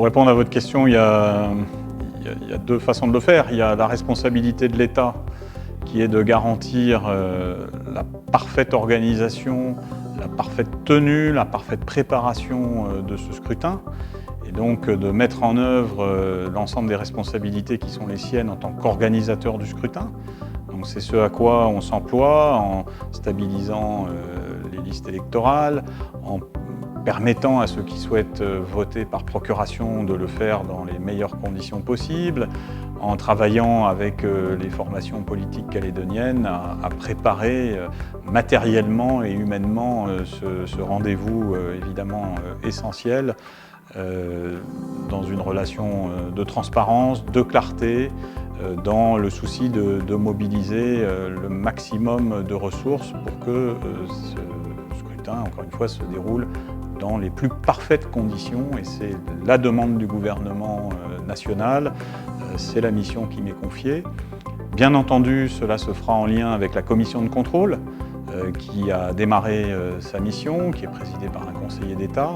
Pour répondre à votre question, il y a deux façons de le faire. Il y a la responsabilité de l'État qui est de garantir la parfaite organisation, la parfaite tenue, la parfaite préparation de ce scrutin, et donc de mettre en œuvre l'ensemble des responsabilités qui sont les siennes en tant qu'organisateur du scrutin. Donc c'est ce à quoi on s'emploie en stabilisant les listes électorales, en permettant à ceux qui souhaitent voter par procuration de le faire dans les meilleures conditions possibles, en travaillant avec les formations politiques calédoniennes à préparer matériellement et humainement ce rendez-vous évidemment essentiel dans une relation de transparence, de clarté, dans le souci de mobiliser le maximum de ressources pour que ce scrutin, encore une fois, se déroule dans les plus parfaites conditions, et c'est la demande du gouvernement national, c'est la mission qui m'est confiée. Bien entendu, cela se fera en lien avec la commission de contrôle qui a démarré sa mission, qui est présidée par un conseiller d'État,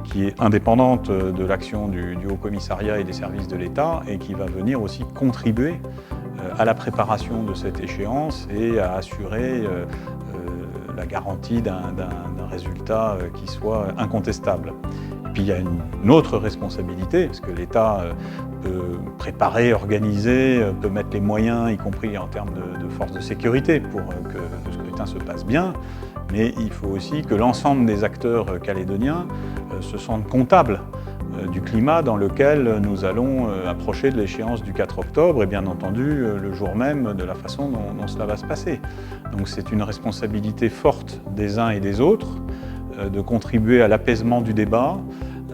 qui est indépendante de l'action du Haut-Commissariat et des services de l'État, et qui va venir aussi contribuer à la préparation de cette échéance et à assurer la garantie d'un résultat qui soit incontestable. Et puis il y a une autre responsabilité, parce que l'État peut préparer, organiser, peut mettre les moyens, y compris en termes de forces de sécurité, pour que le scrutin se passe bien, mais il faut aussi que l'ensemble des acteurs calédoniens se sentent comptables du climat dans lequel nous allons approcher de l'échéance du 4 octobre et bien entendu le jour même de la façon dont cela va se passer. Donc c'est une responsabilité forte des uns et des autres de contribuer à l'apaisement du débat,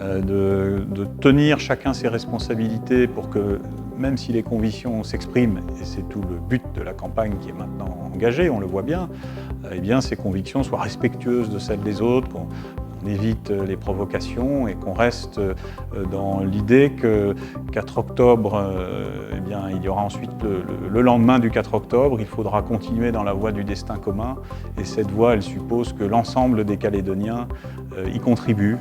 de tenir chacun ses responsabilités pour que, même si les convictions s'expriment, et c'est tout le but de la campagne qui est maintenant engagée, on le voit bien, eh bien ces convictions soient respectueuses de celles des autres, qu'on évite les provocations et qu'on reste dans l'idée que 4 octobre, eh bien, il y aura ensuite le lendemain du 4 octobre, il faudra continuer dans la voie du destin commun, et cette voie, elle suppose que l'ensemble des Calédoniens y contribuent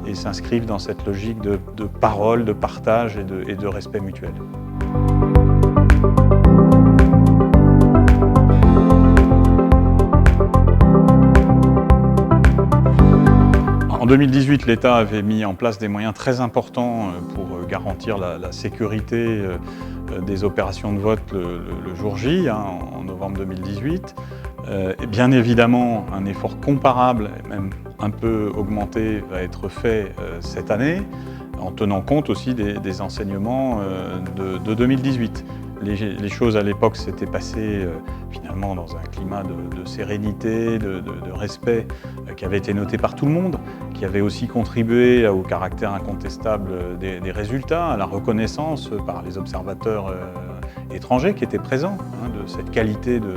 et s'inscrivent dans cette logique de parole, de partage et de respect mutuel. En 2018, l'État avait mis en place des moyens très importants pour garantir la sécurité des opérations de vote le jour J, en novembre 2018. Et bien évidemment, un effort comparable, et même un peu augmenté, va être fait cette année, en tenant compte aussi des enseignements de 2018. Les choses à l'époque s'étaient passées finalement dans un climat de sérénité, de respect qui avait été noté par tout le monde, qui avait aussi contribué au caractère incontestable des résultats, à la reconnaissance par les observateurs étrangers qui étaient présents de cette qualité de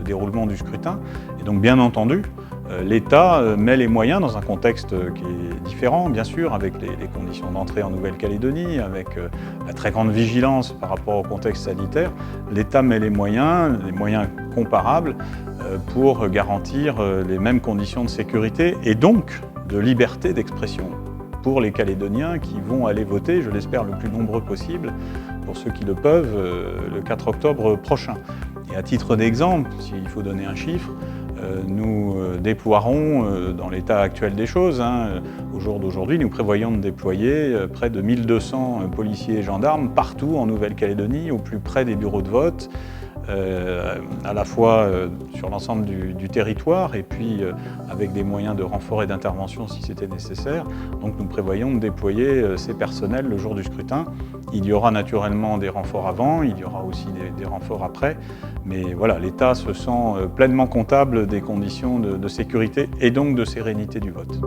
déroulement du scrutin. Et donc bien entendu, l'État met les moyens dans un contexte qui est différent, bien sûr, avec les conditions d'entrée en Nouvelle-Calédonie, avec la très grande vigilance par rapport au contexte sanitaire. L'État met les moyens comparables pour garantir les mêmes conditions de sécurité et donc de liberté d'expression pour les Calédoniens qui vont aller voter, je l'espère, le plus nombreux possible, pour ceux qui le peuvent, le 4 octobre prochain. Et à titre d'exemple, s'il faut donner un chiffre, nous déploierons, dans l'état actuel des choses, au jour d'aujourd'hui, nous prévoyons de déployer près de 1200 policiers et gendarmes partout en Nouvelle-Calédonie, au plus près des bureaux de vote, à la fois sur l'ensemble du territoire et puis avec des moyens de renfort et d'intervention si c'était nécessaire. Donc nous prévoyons de déployer ces personnels le jour du scrutin. Il y aura naturellement des renforts avant, il y aura aussi des renforts après, mais voilà, l'État se sent pleinement comptable des conditions de sécurité et donc de sérénité du vote.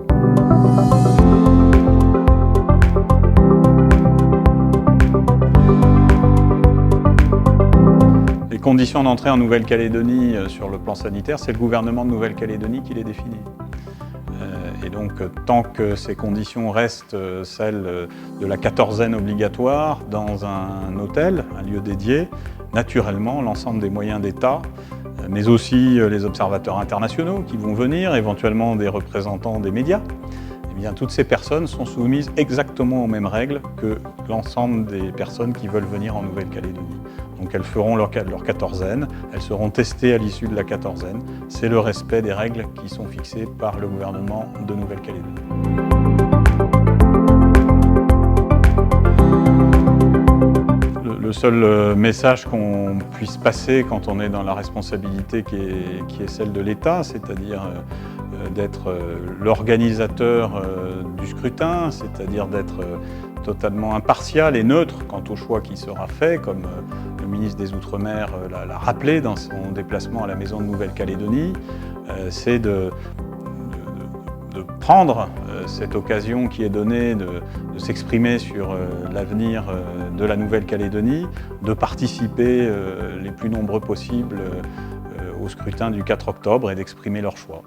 Les conditions d'entrée en Nouvelle-Calédonie sur le plan sanitaire, c'est le gouvernement de Nouvelle-Calédonie qui les définit. Et donc, tant que ces conditions restent celles de la quatorzaine obligatoire dans un hôtel, un lieu dédié, naturellement, l'ensemble des moyens d'État, mais aussi les observateurs internationaux qui vont venir, éventuellement des représentants des médias, eh bien, toutes ces personnes sont soumises exactement aux mêmes règles que l'ensemble des personnes qui veulent venir en Nouvelle-Calédonie. Donc elles feront leur quatorzaine, elles seront testées à l'issue de la quatorzaine. C'est le respect des règles qui sont fixées par le gouvernement de Nouvelle-Calédonie. Le seul message qu'on puisse passer quand on est dans la responsabilité qui est celle de l'État, c'est-à-dire d'être l'organisateur du scrutin, c'est-à-dire d'être totalement impartial et neutre quant au choix qui sera fait, comme le ministre des Outre-mer l'a rappelé dans son déplacement à la Maison de Nouvelle-Calédonie, c'est de prendre cette occasion qui est donnée de s'exprimer sur l'avenir de la Nouvelle-Calédonie, de participer les plus nombreux possibles au scrutin du 4 octobre et d'exprimer leur choix.